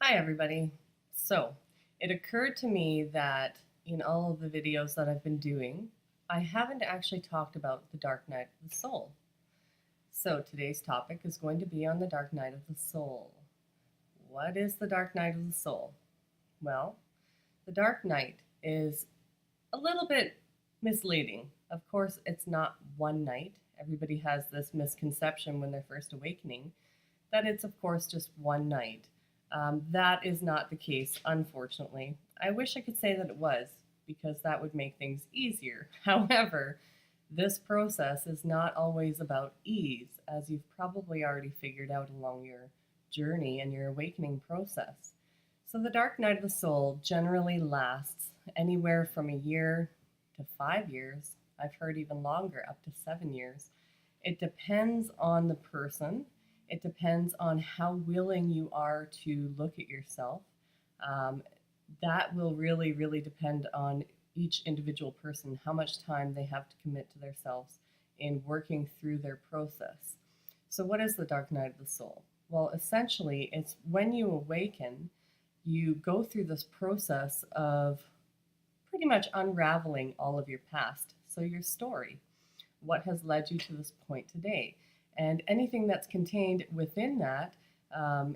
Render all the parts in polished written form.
Hi, everybody. So, it occurred to me that in all of the videos that I've been doing, I haven't actually talked about the dark night of the soul. So, today's topic is going to be on the dark night of the soul. What is the dark night of the soul? Well, the dark night is a little bit misleading. Of course, it's not one night. Everybody has this misconception when they're first awakening that it's, of course, just one night. That is not the case, unfortunately. I wish I could say that it was, because that would make things easier. However, this process is not always about ease, as you've probably already figured out along your journey and your awakening process. So, the dark night of the soul generally lasts anywhere from a year to 5 years. I've heard even longer, up to 7 years. It depends on the person. It depends on how willing you are to look at yourself. Um, that will really, really depend on each individual person, how much time they have to commit to themselves in working through their process. So, what is the dark night of the soul? Well, essentially, it's when you awaken, you go through this process of pretty much unraveling all of your past. So, your story, what has led you to this point today, and anything that's contained within that,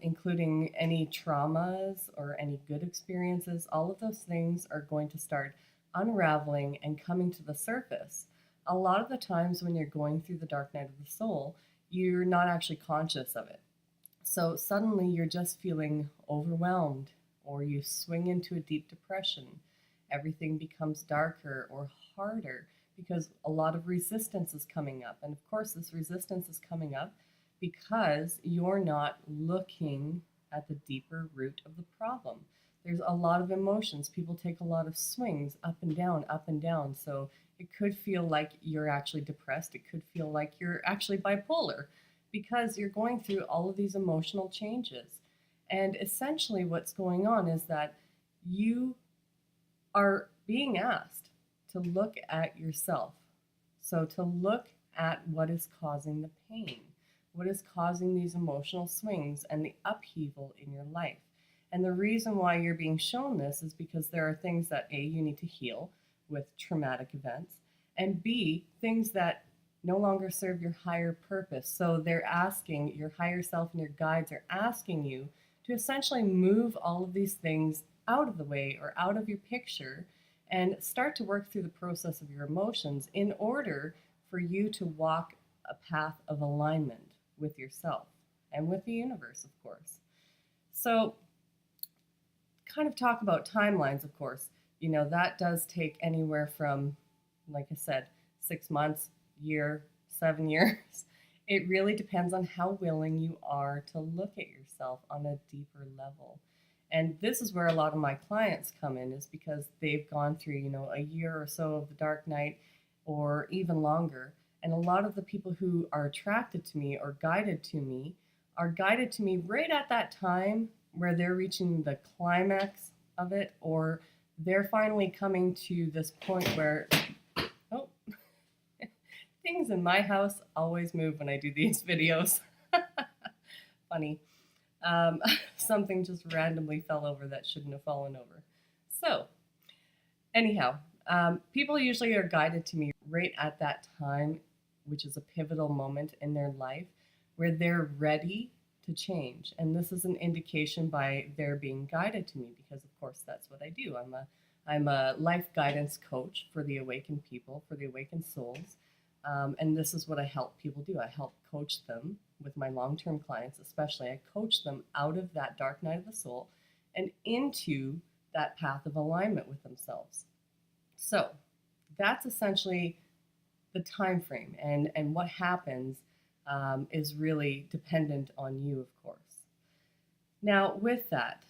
including any traumas or any good experiences, all of those things are going to start unraveling and coming to the surface. A lot of the times when you're going through the dark night of the soul, you're not actually conscious of it. So suddenly you're just feeling overwhelmed, or you swing into a deep depression. Everything becomes darker or harder because a lot of resistance is coming up. And of course, this resistance is coming up because you're not looking at the deeper root of the problem. There's a lot of emotions. People take a lot of swings up and down, up and down. So it could feel like you're actually depressed. It could feel like you're actually bipolar because you're going through all of these emotional changes. And essentially, what's going on is that you are being asked to look at yourself. So, to look at what is causing the pain, what is causing these emotional swings and the upheaval in your life. And the reason why you're being shown this is because there are things that A, you need to heal with traumatic events, and B, things that no longer serve your higher purpose. So they're asking, your higher self and your guides are asking you to essentially move all of these things out of the way or out of your picture and start to work through the process of your emotions in order for you to walk a path of alignment with yourself and with the universe, of course. So, kind of talk about timelines, of course. That does take anywhere from, like I said, 6 months, year, 7 years. It really depends on how willing you are to look at yourself on a deeper level. And this is where a lot of my clients come in, is because they've gone through, a year or so of the dark night or even longer. And a lot of the people who are attracted to me or guided to me are guided to me right at that time where they're reaching the climax of it, or they're finally coming to this point where, oh, things in my house always move when I do these videos. Funny. Um, Something just randomly fell over that shouldn't have fallen over. So, anyhow, people usually are guided to me right at that time, which is a pivotal moment in their life where they're ready to change. And this is an indication by their being guided to me because, of course, that's what I do. I'm a life guidance coach for the awakened people, for the awakened souls. And this is what I help people do. I help coach them with my long term clients, especially. I coach them out of that dark night of the soul and into that path of alignment with themselves. So that's essentially the time frame, and what happens is really dependent on you, of course. Now, with that,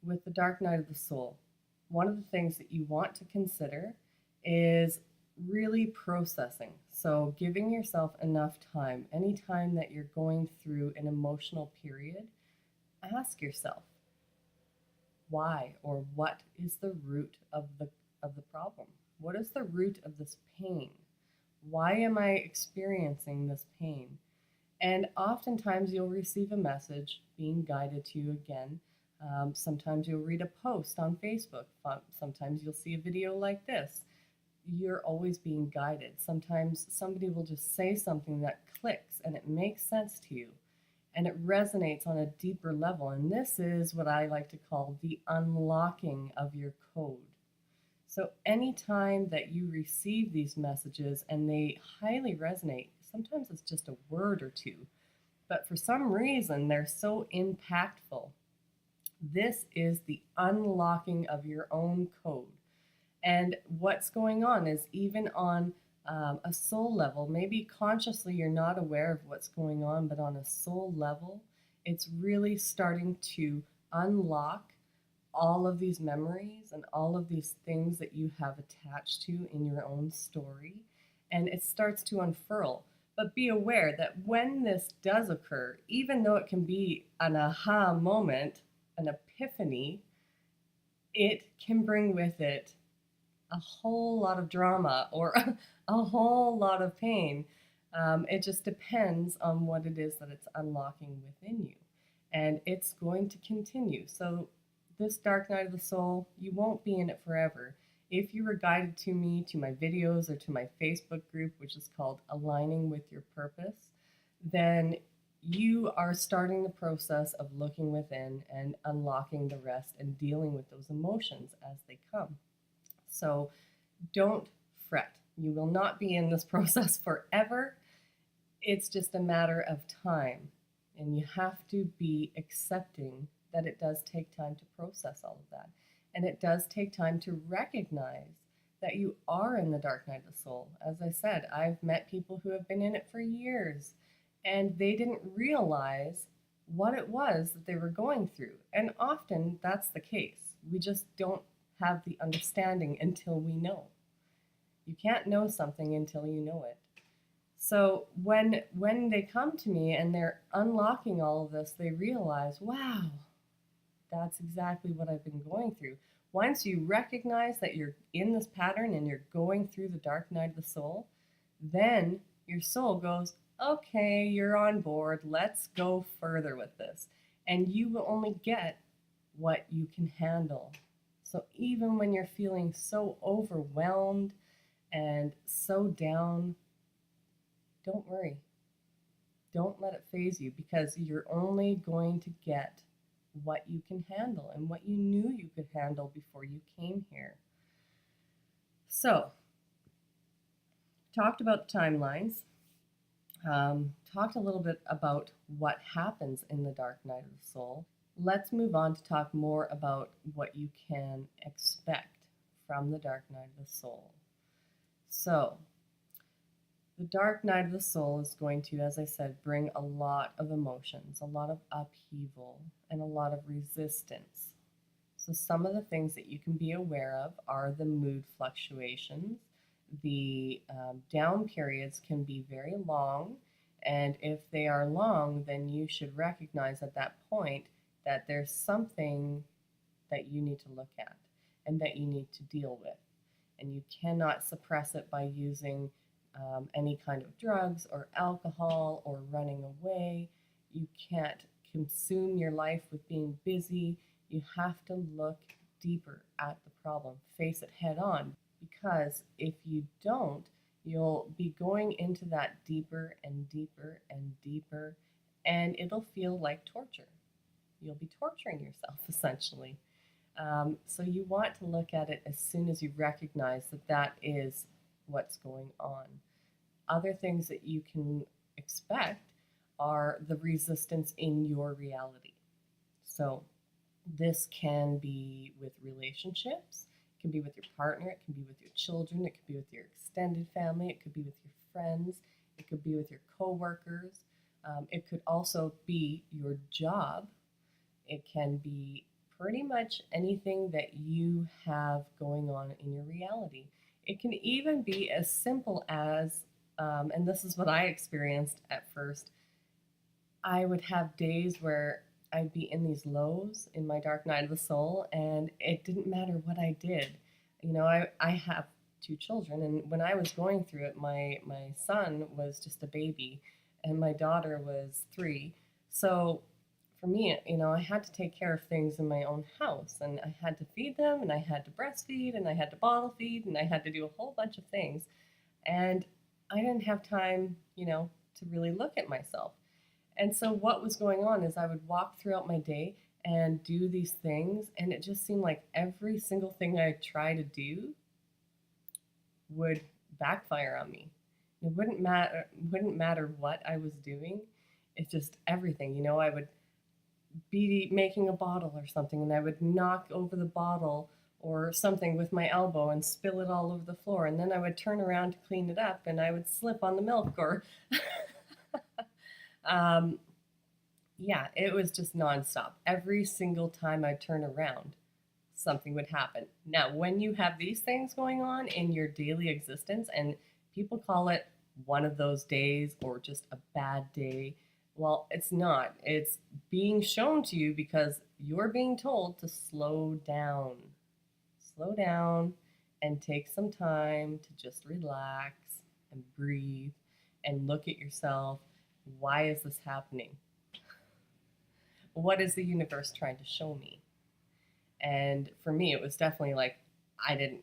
with the dark night of the soul, one of the things that you want to consider is really processing. So, giving yourself enough time. Anytime that you're going through an emotional period, ask yourself why, or what is the root of the problem? What is the root of this pain? Why am I experiencing this pain? And oftentimes you'll receive a message being guided to you again Sometimes you'll read a post on Facebook. Sometimes you'll see a video like this. You're always being guided. Sometimes somebody will just say something that clicks and it makes sense to you and it resonates on a deeper level. And this is what I like to call the unlocking of your code. So, anytime that you receive these messages and they highly resonate, sometimes it's just a word or two, but for some reason they're so impactful. This is the unlocking of your own code. And what's going on is even on a soul level, maybe consciously you're not aware of what's going on, but on a soul level, it's really starting to unlock all of these memories and all of these things that you have attached to in your own story. And it starts to unfurl. But be aware that when this does occur, even though it can be an aha moment, an epiphany, it can bring with it a whole lot of drama or a whole lot of pain. It just depends on what it is that it's unlocking within you. And it's going to continue. So, this dark night of the soul, you won't be in it forever. If you were guided to me, to my videos, or to my Facebook group, which is called Aligning with Your Purpose, then you are starting the process of looking within and unlocking the rest and dealing with those emotions as they come. So don't fret. You will not be in this process forever. It's just a matter of time. And you have to be accepting that it does take time to process all of that. And it does take time to recognize that you are in the dark night of the soul. As I said, I've met people who have been in it for years and they didn't realize what it was that they were going through. And often that's the case. We just don't have the understanding until we know. You can't know something until you know it. So when they come to me and they're unlocking all of this, they realize, wow, that's exactly what I've been going through. Once you recognize that you're in this pattern and you're going through the dark night of the soul, then your soul goes, okay, you're on board. Let's go further with this. And you will only get what you can handle. So even when you're feeling so overwhelmed and so down, don't worry. Don't let it faze you because you're only going to get what you can handle and what you knew you could handle before you came here. So, talked about the timelines, talked a little bit about what happens in the dark night of the soul. Let's move on to talk more about what you can expect from the dark night of the soul. So, the dark night of the soul is going to, as I said, bring a lot of emotions, a lot of upheaval, and a lot of resistance. So some of the things that you can be aware of are the mood fluctuations. The down periods can be very long, and if they are long, then you should recognize at that point that there's something that you need to look at and that you need to deal with. And you cannot suppress it by using any kind of drugs or alcohol or running away. You can't consume your life with being busy. You have to look deeper at the problem, face it head on, because if you don't, you'll be going into that deeper and deeper and deeper, and it'll feel like torture. You'll be torturing yourself essentially. So you want to look at it as soon as you recognize that that is what's going on. Other things that you can expect are the resistance in your reality. So this can be with relationships, it can be with your partner, it can be with your children, it could be with your extended family, it could be with your friends, it could be with your coworkers. It could also be your job. It can be pretty much anything that you have going on in your reality. It can even be as simple as, and this is what I experienced at first, I would have days where I'd be in these lows in my dark night of the soul, and it didn't matter what I did. You know, I have two children, and when I was going through it, my son was just a baby, and my daughter was 3. So for me, I had to take care of things in my own house, and I had to feed them, and I had to breastfeed, and I had to bottle feed, and I had to do a whole bunch of things. And I didn't have time, to really look at myself. And so what was going on is I would walk throughout my day and do these things, and it just seemed like every single thing I try to do would backfire on me. It wouldn't matter what I was doing. It's just everything. I would be making a bottle or something, and I would knock over the bottle or something with my elbow and spill it all over the floor, and then I would turn around to clean it up and I would slip on the milk, or um, yeah, it was just nonstop. Every single time I turn around, something would happen. Now, when you have these things going on in your daily existence, and people call it one of those days or just a bad day, well, it's not. It's being shown to you because you're being told to slow down. Slow down and take some time to just relax and breathe and look at yourself. Why is this happening? What is the universe trying to show me? And for me, it was definitely like I didn't,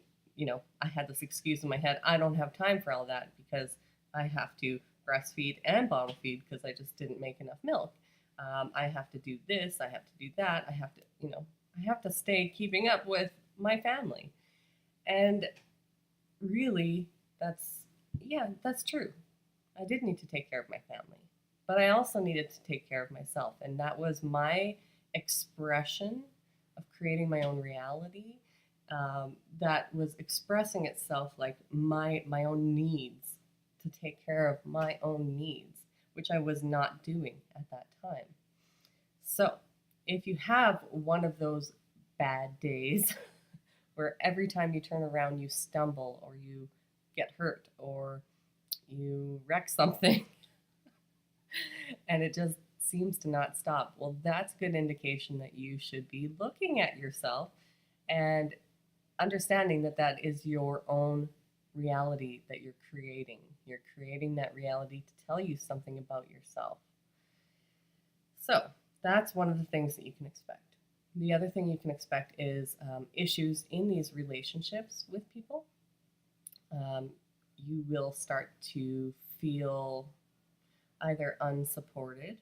I had this excuse in my head. I don't have time for all that because I have to breastfeed and bottle feed because I just didn't make enough milk. I have to do this. I have to do that. I have to stay keeping up with my family. And really, that's true. I did need to take care of my family, but I also needed to take care of myself. And that was my expression of creating my own reality, that was expressing itself like my own needs, to take care of my own needs, which I was not doing at that time. So if you have one of those bad days where every time you turn around you stumble or you get hurt or you wreck something and it just seems to not stop, well, that's a good indication that you should be looking at yourself and understanding that that is your own reality that you're creating. You're creating that reality to tell you something about yourself. So that's one of the things that you can expect. The other thing you can expect is issues in these relationships with people. You will start to feel either unsupported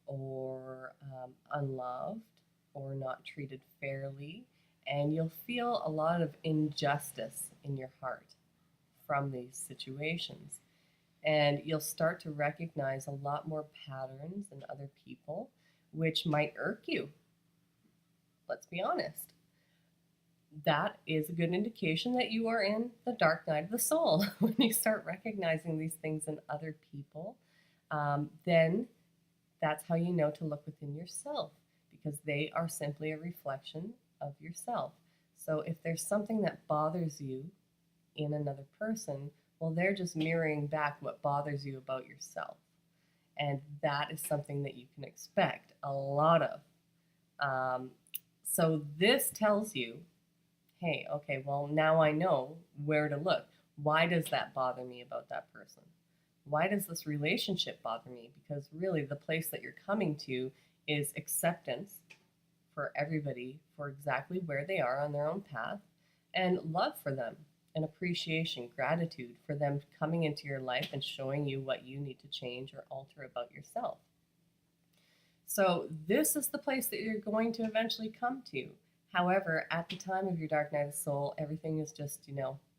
or unloved or not treated fairly. And you'll feel a lot of injustice in your heart from these situations. And you'll start to recognize a lot more patterns in other people, which might irk you. Let's be honest. That is a good indication that you are in the dark night of the soul. When you start recognizing these things in other people, then that's how you know to look within yourself, because they are simply a reflection of yourself. So if there's something that bothers you in another person, well, they're just mirroring back what bothers you about yourself. And that is something that you can expect a lot of. So this tells you, hey, okay, well, now I know where to look. Why does that bother me about that person? Why does this relationship bother me? Because really, the place that you're coming to is acceptance for everybody for exactly where they are on their own path, and love for them, and appreciation, gratitude for them coming into your life and showing you what you need to change or alter about yourself. So this is the place that you're going to eventually come to. However, at the time of your dark night of the soul, everything is just,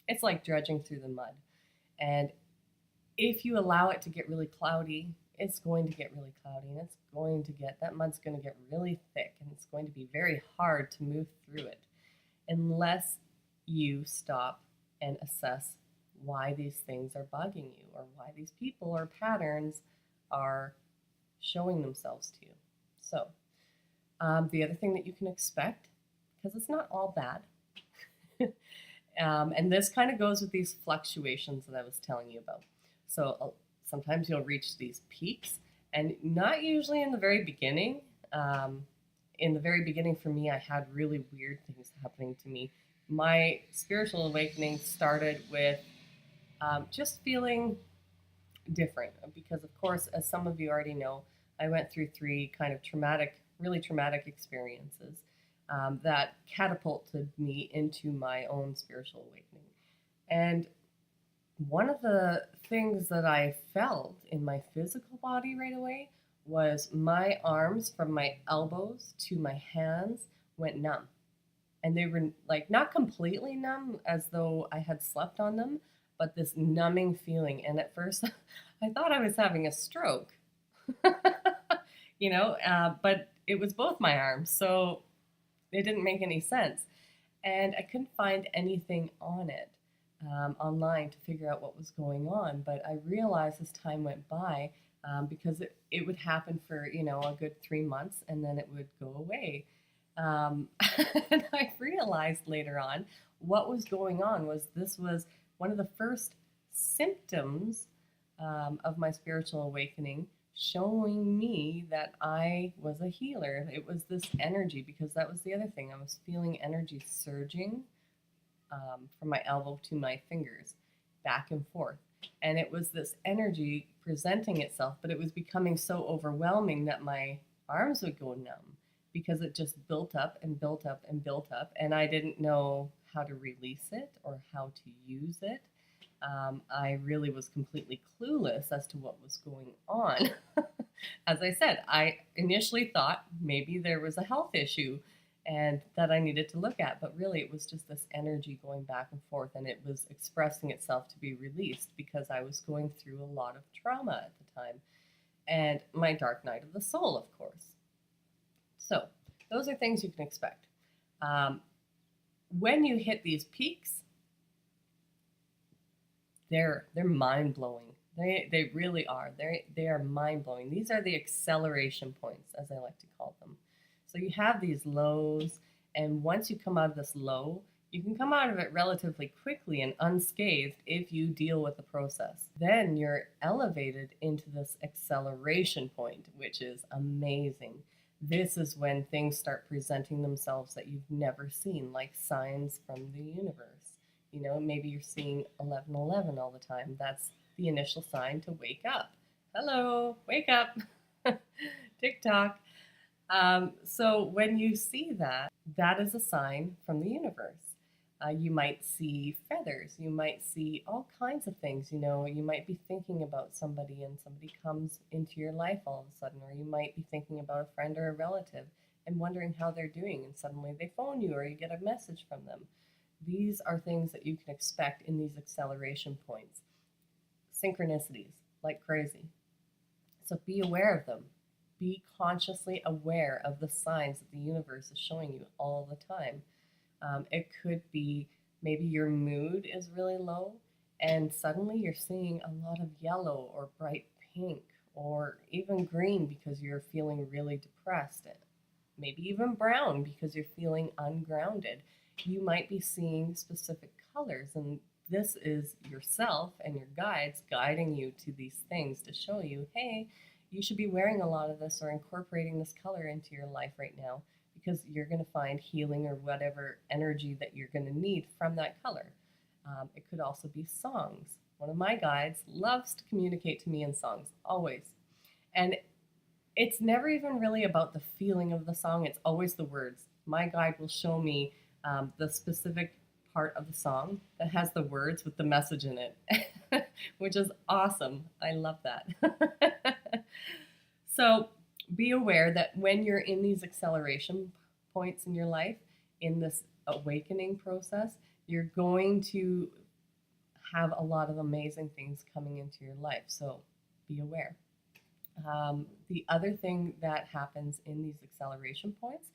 it's like dredging through the mud. And if you allow it to get really cloudy, it's going to get really cloudy, and that mud's going to get really thick, and it's going to be very hard to move through it unless you stop and assess why these things are bugging you, or why these people or patterns are showing themselves to you. So the other thing that you can expect, because it's not all bad, and this kind of goes with these fluctuations that I was telling you about. So sometimes you'll reach these peaks, and not usually in the very beginning. In the very beginning for me, I had really weird things happening to me. My spiritual awakening started with just feeling different because, of course, as some of you already know, I went through three kind of really traumatic experiences that catapulted me into my own spiritual awakening. And one of the things that I felt in my physical body right away was my arms from my elbows to my hands went numb. And they were like not completely numb as though I had slept on them, but this numbing feeling. And at first, I thought I was having a stroke, but it was both my arms. So it didn't make any sense. And I couldn't find anything on it online to figure out what was going on. But I realized as time went by, because it would happen for, a good 3 months and then it would go away. And I realized later on what was going on was this was one of the first symptoms of my spiritual awakening, showing me that I was a healer. It was this energy, because that was the other thing. I was feeling energy surging from my elbow to my fingers, back and forth. And it was this energy presenting itself, but it was becoming so overwhelming that my arms would go numb because it just built up and built up and built up. And I didn't know how to release it or how to use it. I really was completely clueless as to what was going on. As I said, I initially thought maybe there was a health issue and that I needed to look at, but really it was just this energy going back and forth, and it was expressing itself to be released because I was going through a lot of trauma at the time, and my dark night of the soul, of course. So those are things you can expect. When you hit these peaks, they're mind-blowing. They really are. They are mind-blowing. These are the acceleration points, as I like to call them. So you have these lows, and once you come out of this low, you can come out of it relatively quickly and unscathed if you deal with the process. Then you're elevated into this acceleration point, which is amazing. This is when things start presenting themselves that you've never seen, like signs from the universe. Maybe you're seeing 1111 all the time. That's the initial sign to wake up. Hello, wake up. TikTok. So when you see that, that is a sign from the universe. You might see feathers. You might see all kinds of things. You might be thinking about somebody and somebody comes into your life all of a sudden, or you might be thinking about a friend or a relative and wondering how they're doing, and suddenly they phone you or you get a message from them. These are things that you can expect in these acceleration points. Synchronicities, like crazy. So be aware of them. Be consciously aware of the signs that the universe is showing you all the time. It could be maybe your mood is really low and suddenly you're seeing a lot of yellow or bright pink or even green because you're feeling really depressed. Maybe even brown because you're feeling ungrounded. You might be seeing specific colors, and this is yourself and your guides guiding you to these things to show you, hey, you should be wearing a lot of this or incorporating this color into your life right now because you're going to find healing or whatever energy that you're going to need from that color. It could also be songs. One of my guides loves to communicate to me in songs, always. And it's never even really about the feeling of the song, it's always the words. My guide will show me the specific part of the song that has the words with the message in it, which is awesome. I love that. So be aware that when you're in these acceleration points in your life, in this awakening process, you're going to have a lot of amazing things coming into your life. So be aware. The other thing that happens in these acceleration points,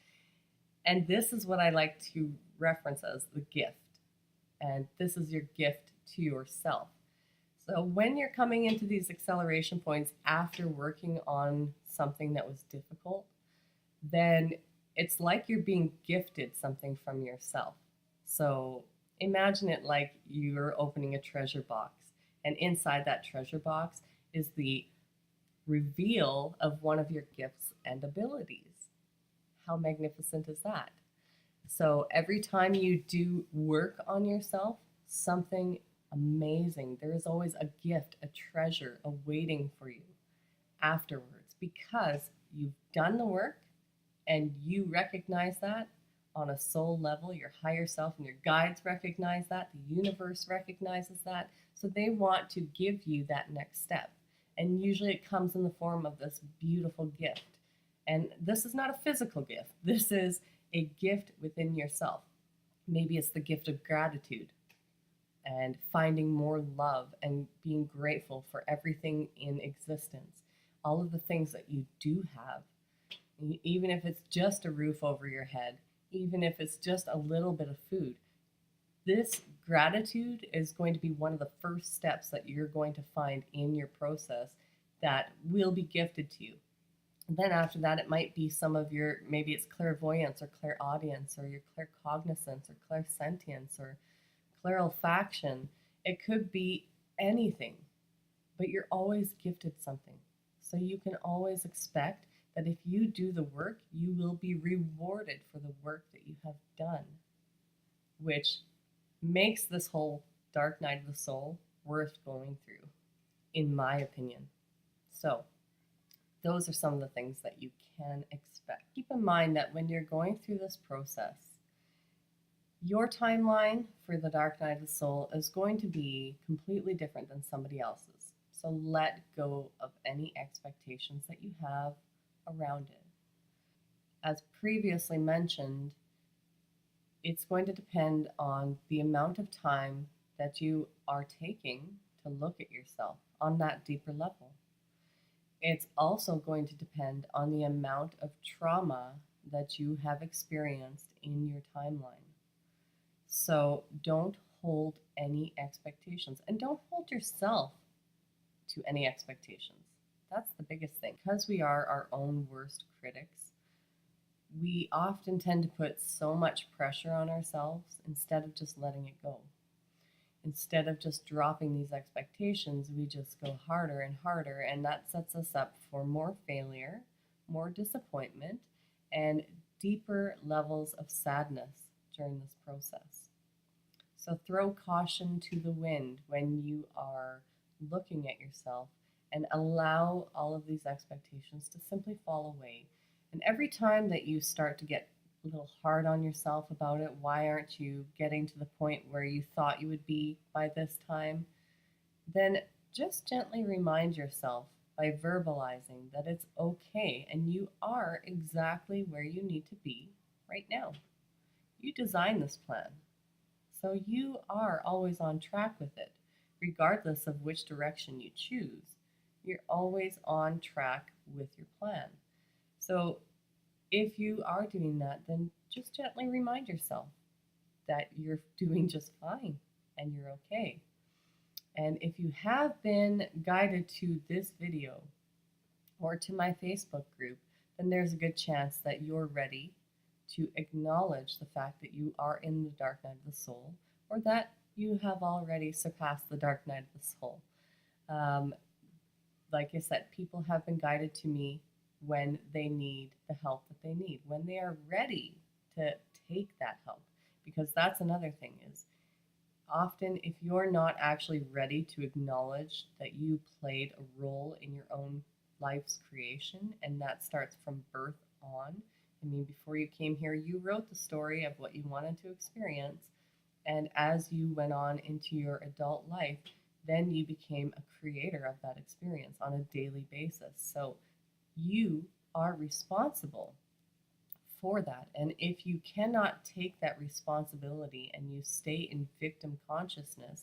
and this is what I like to reference as the gift, and this is your gift to yourself. So when you're coming into these acceleration points after working on something that was difficult, then it's like you're being gifted something from yourself. So imagine it like you're opening a treasure box, and inside that treasure box is the reveal of one of your gifts and abilities. How magnificent is that? So every time you do work on yourself, something amazing, there is always a gift, a treasure awaiting for you afterwards, because you've done the work and you recognize that on a soul level. Your higher self and your guides recognize that, the universe recognizes that. So they want to give you that next step. And usually it comes in the form of this beautiful gift. And this is not a physical gift, this is a gift within yourself. Maybe it's the gift of gratitude and finding more love and being grateful for everything in existence, all of the things that you do have, even if it's just a roof over your head, even if it's just a little bit of food. This gratitude is going to be one of the first steps that you're going to find in your process that will be gifted to you. And then after that, it might be some of your, maybe it's clairvoyance or clairaudience or your claircognizance or clairsentience or clairolfaction. It could be anything, but you're always gifted something. So you can always expect that if you do the work, you will be rewarded for the work that you have done, which makes this whole dark night of the soul worth going through, in my opinion. So, those are some of the things that you can expect. Keep in mind that when you're going through this process, your timeline for the dark night of the soul is going to be completely different than somebody else's. So let go of any expectations that you have around it. As previously mentioned, it's going to depend on the amount of time that you are taking to look at yourself on that deeper level. It's also going to depend on the amount of trauma that you have experienced in your timeline. So don't hold any expectations and don't hold yourself to any expectations. That's the biggest thing. Because we are our own worst critics, we often tend to put so much pressure on ourselves instead of just letting it go. Instead of just dropping these expectations, we just go harder and harder, and that sets us up for more failure, more disappointment, and deeper levels of sadness during this process. So throw caution to the wind when you are looking at yourself and allow all of these expectations to simply fall away. And every time that you start to get a little hard on yourself about it, why aren't you getting to the point where you thought you would be by this time? Then just gently remind yourself by verbalizing that it's okay and you are exactly where you need to be right now. You designed this plan, so you are always on track with it, regardless of which direction you choose. You're always on track with your plan. So if you are doing that, then just gently remind yourself that you're doing just fine and you're okay. And if you have been guided to this video or to my Facebook group, then there's a good chance that you're ready to acknowledge the fact that you are in the dark night of the soul, or that you have already surpassed the dark night of the soul. Like I said, people have been guided to me when they need the help that they need, when they are ready to take that help. Because that's another thing is, often if you're not actually ready to acknowledge that you played a role in your own life's creation, and that starts from birth on. I mean, before you came here, you wrote the story of what you wanted to experience. And as you went on into your adult life, then you became a creator of that experience on a daily basis. So you are responsible for that. And if you cannot take that responsibility and you stay in victim consciousness,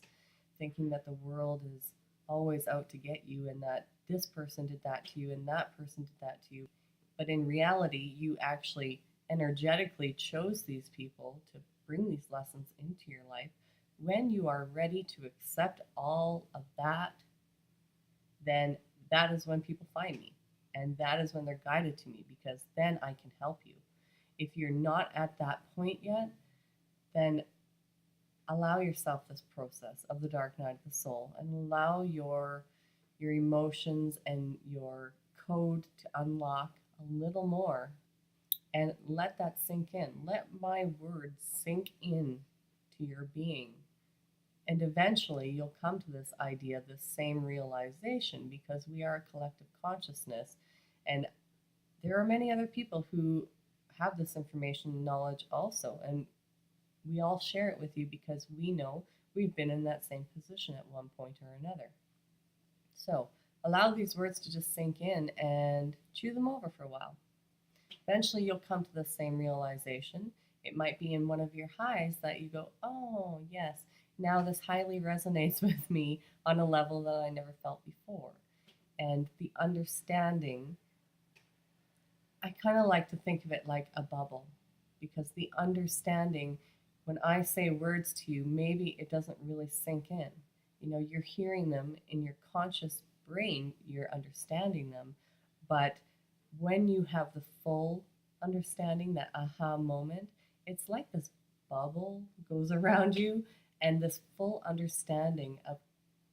thinking that the world is always out to get you and that this person did that to you and that person did that to you, but in reality, you actually energetically chose these people to bring these lessons into your life. When you are ready to accept all of that, then that is when people find me. And that is when they're guided to me, because then I can help you. If you're not at that point yet, then allow yourself this process of the dark night of the soul and allow your emotions and your code to unlock a little more, and let that sink in. Let my words sink in to your being. And eventually you'll come to this idea, this same realization, because we are a collective consciousness And there are many other people who have this information and knowledge also, and we all share it with you because we know we've been in that same position at one point or another. So allow these words to just sink in and chew them over for a while. Eventually, you'll come to the same realization. It might be in one of your highs that you go, oh, yes, now this highly resonates with me on a level that I never felt before. And the understanding, I kind of like to think of it like a bubble, because the understanding, when I say words to you, maybe it doesn't really sink in. You know, you're hearing them in your conscious brain, you're understanding them, but when you have the full understanding, that aha moment, it's like this bubble goes around you, and this full understanding of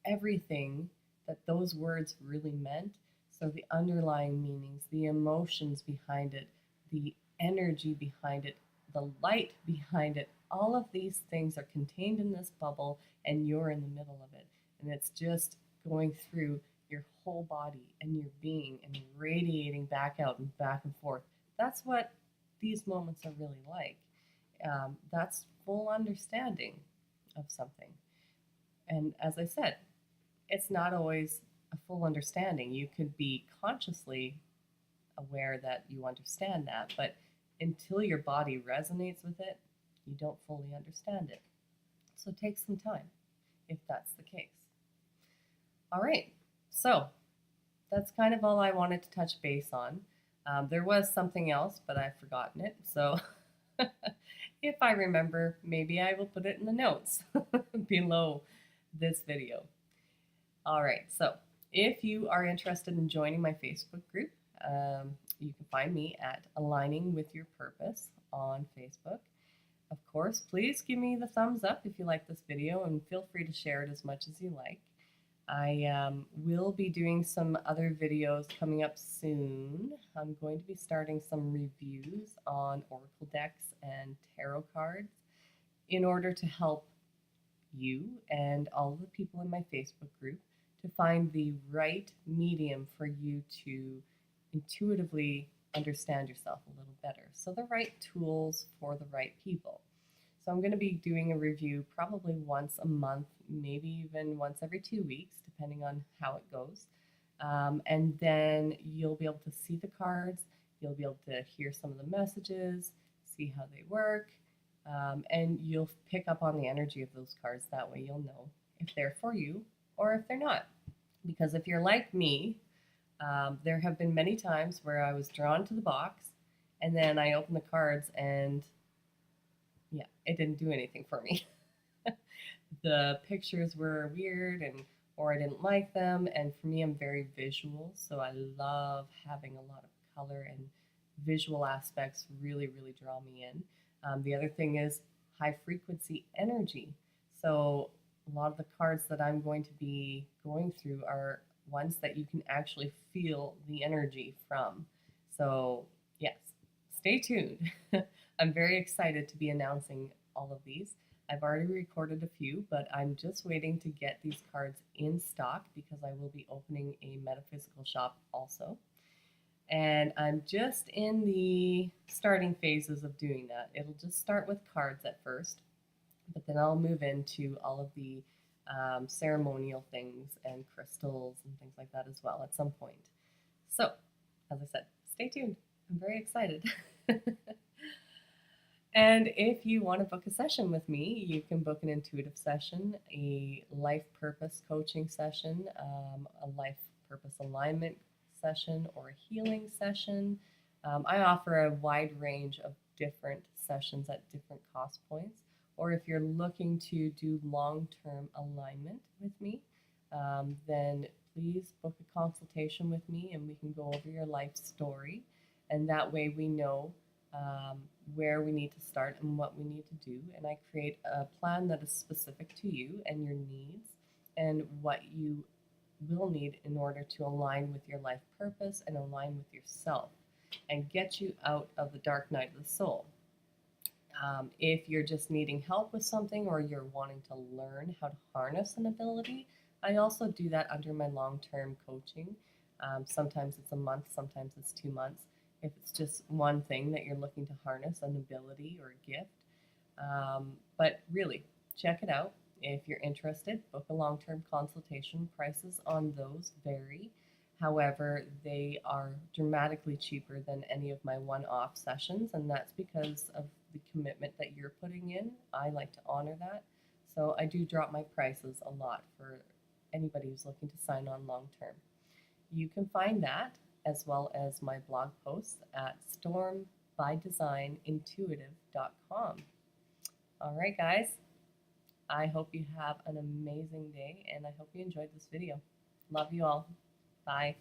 everything that those words really meant. So the underlying meanings, the emotions behind it, the energy behind it, the light behind it, all of these things are contained in this bubble, and you're in the middle of it. And it's just going through your whole body and your being and radiating back out and back and forth. That's what these moments are really like. That's full understanding of something. And as I said, it's not always a full understanding. You could be consciously aware that you understand that, but until your body resonates with it, you don't fully understand it. So take some time if that's the case. All right, so that's kind of all I wanted to touch base on. There was something else, but I've forgotten it. So if I remember, maybe I will put it in the notes below this video. All right, so if you are interested in joining my Facebook group, you can find me at Aligning with Your Purpose on Facebook. Of course, please give me the thumbs up if you like this video, and feel free to share it as much as you like. I will be doing some other videos coming up soon. I'm going to be starting some reviews on Oracle decks and tarot cards in order to help you and all of the people in my Facebook group to find the right medium for you to intuitively understand yourself a little better. So the right tools for the right people. So I'm going to be doing a review probably once a month, maybe even once every 2 weeks, depending on how it goes. And then you'll be able to see the cards, you'll be able to hear some of the messages, see how they work, and you'll pick up on the energy of those cards. That way you'll know if they're for you or if they're not. Because if you're like me, there have been many times where I was drawn to the box, and then I opened the cards and yeah, it didn't do anything for me. The pictures were weird, and or I didn't like them, and for me, I'm very visual, so I love having a lot of color, and visual aspects really draw me in. The other thing is high frequency energy. So a lot of the cards that I'm going to be going through are ones that you can actually feel the energy from. So yes, stay tuned. I'm very excited to be announcing all of these. I've already recorded a few, but I'm just waiting to get these cards in stock because I will be opening a metaphysical shop also. And I'm just in the starting phases of doing that. It'll just start with cards at first, but then I'll move into all of the ceremonial things and crystals and things like that as well at some point. So, as I said, stay tuned. I'm very excited. And if you want to book a session with me, you can book an intuitive session, a life purpose coaching session, a life purpose alignment session, or a healing session. I offer a wide range of different sessions at different cost points. Or if you're looking to do long-term alignment with me, then please book a consultation with me and we can go over your life story. And that way we know where we need to start and what we need to do. And I create a plan that is specific to you and your needs and what you will need in order to align with your life purpose and align with yourself and get you out of the dark night of the soul. If you're just needing help with something or you're wanting to learn how to harness an ability, I also do that under my long-term coaching. Sometimes it's a month, sometimes it's 2 months. If it's just one thing that you're looking to harness, an ability or a gift. But really, check it out. If you're interested, book a long-term consultation. Prices on those vary. However, they are dramatically cheaper than any of my one-off sessions, and that's because of the commitment that you're putting in. I like to honor that. So I do drop my prices a lot for anybody who's looking to sign on long-term. You can find that as well as my blog posts at stormbydesignintuitive.com. All right, guys. I hope you have an amazing day, and I hope you enjoyed this video. Love you all. Bye.